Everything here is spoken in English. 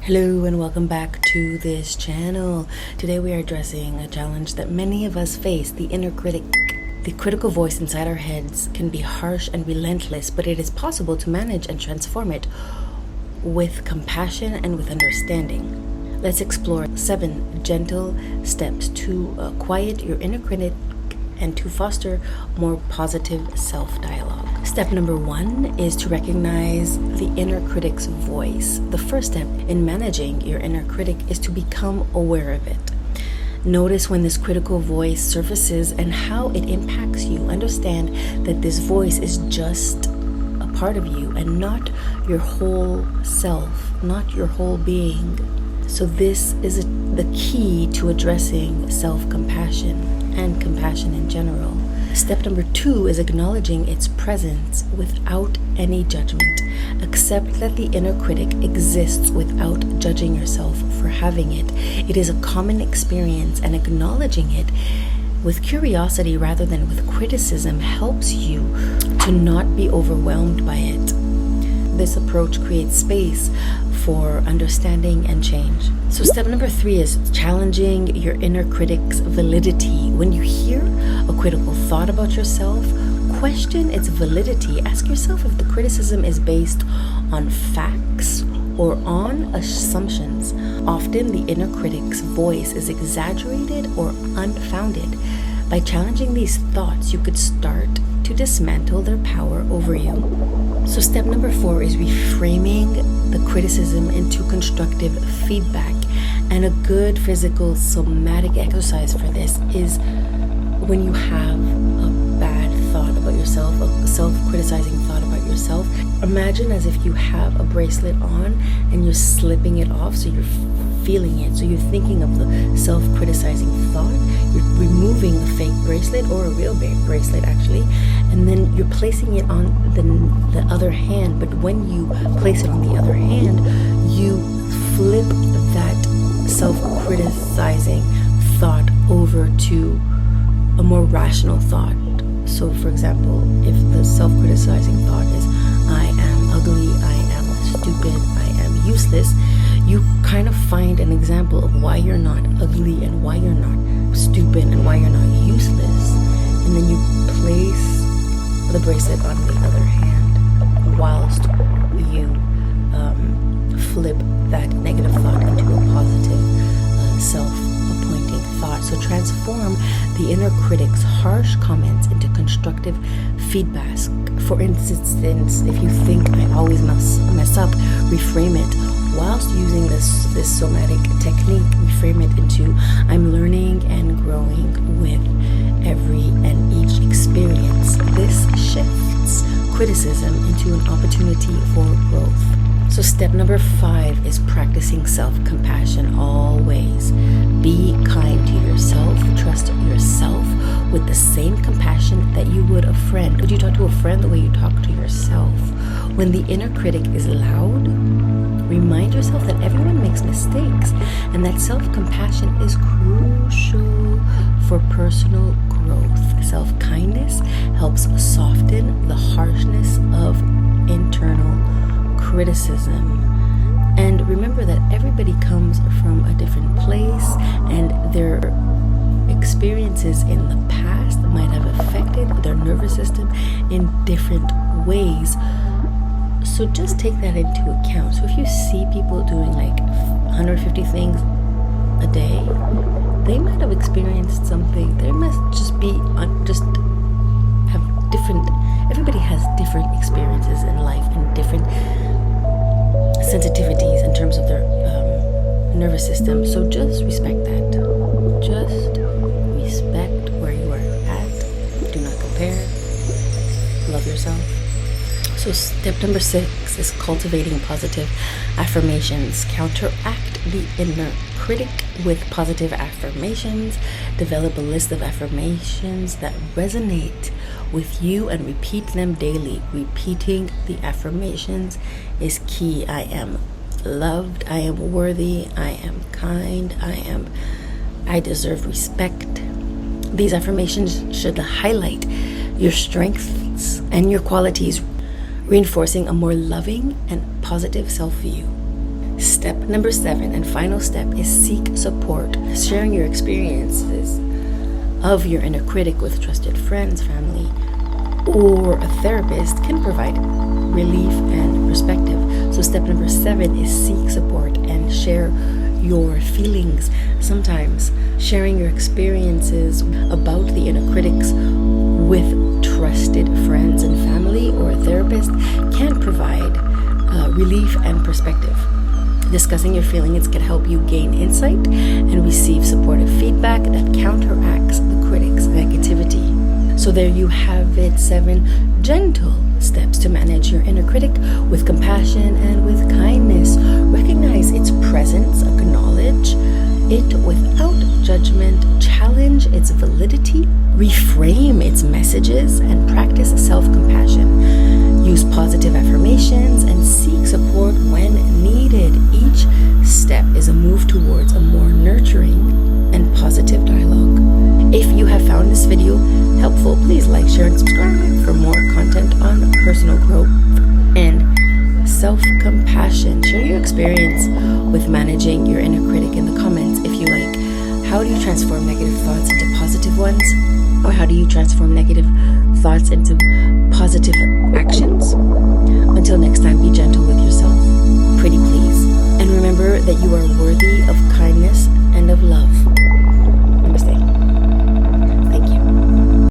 Hello and welcome back to this channel. Today we are addressing a challenge that many of us face, the inner critic. The critical voice inside our heads can be harsh and relentless, but it is possible to manage and transform it with compassion and with understanding. Let's explore 7 gentle steps to quiet your inner critic and to foster more positive self-dialogue. Step number 1 is to recognize the inner critic's voice. The first step in managing your inner critic is to become aware of it. Notice when this critical voice surfaces and how it impacts you. Understand that this voice is just a part of you and not your whole self, not your whole being. So this is the key to addressing self-compassion and compassion in general. Step number 2 is acknowledging its presence without any judgment. Accept that the inner critic exists without judging yourself for having it. It is a common experience, and acknowledging it with curiosity rather than with criticism helps you to not be overwhelmed by it. This approach creates space for understanding and change. So step number 3 is challenging your inner critic's validity. When you hear a critical thought about yourself, question its validity. Ask yourself if the criticism is based on facts or on assumptions. Often the inner critic's voice is exaggerated or unfounded. By challenging these thoughts, you could start to dismantle their power over you. So step number 4 is reframing the criticism into constructive feedback. And a good physical somatic exercise for this is when you have a bad thought about yourself, a self-criticizing thought about yourself. Imagine as if you have a bracelet on and you're slipping it off, so you're feeling it. So you're thinking of the self-criticizing thought. You're removing the fake bracelet, or a real bracelet actually, and then you're placing it on the other hand. But when you place it on the other hand, you flip that self-criticizing thought over to a more rational thought. So for example, if the self-criticizing thought is, I am ugly, I am stupid, I am useless, you kind of find an example of why you're not ugly and why you're not stupid and why you're not useless, and then you place the bracelet on the other hand whilst you flip that negative thought into a positive self-appointing thought. So transform the inner critic's harsh comments into constructive feedback. For instance, if you think I always mess up, reframe it. Whilst using this somatic technique, reframe it into I'm learning and growing with every and each experience. This shifts criticism into an opportunity for growth. So step number 5 is practicing self-compassion always. Be kind to yourself. Trust yourself with the same compassion that you would a friend. Would you talk to a friend the way you talk to yourself? When the inner critic is loud, remind yourself that everyone makes mistakes and that self-compassion is crucial for personal growth. Self-kindness helps soften the harshness of internal criticism. And remember that everybody comes from a different place, and their experiences in the past might have affected their nervous system in different ways. So just take that into account. So if you see people doing like 150 things a day, they might have experienced something. They must just be just have different. Everybody has different experiences in life and different sensitivities in terms of their nervous system. So just respect that. Just respect where you are at. Do not compare. Love yourself. So step number 6 is cultivating positive affirmations. Counteract the inner critic with positive affirmations. Develop a list of affirmations that resonate with you and repeat them daily. Repeating the affirmations is key. I am loved. I am worthy. I am kind. I deserve respect. These affirmations should highlight your strengths and your qualities, reinforcing a more loving and positive self-view. Step number 7 and final step is seek support. Sharing your experiences of your inner critic with trusted friends, family, or a therapist can provide relief and perspective. So step number 7 is seek support and share your feelings. Sometimes sharing your experiences about the inner critics with trusted friends and family or a therapist can provide relief and perspective. Discussing your feelings can help you gain insight and receive supportive feedback that counteracts the critic's negativity. So there you have it, 7 gentle steps to manage your inner critic with compassion and with kindness. Recognize its presence, acknowledge it without judgment, challenge its validity, reframe its messages, and practice self-compassion. Use positive affirmations and seek support when needed. Each step is a move towards a more nurturing and positive dialogue. If you have found this video helpful, please like, share, and subscribe for more content on personal growth and self-compassion. Share your experience with managing your inner critic in the comments if you like. How do you transform negative thoughts into positive ones? Or how do you transform negative thoughts into positive actions? Until next time,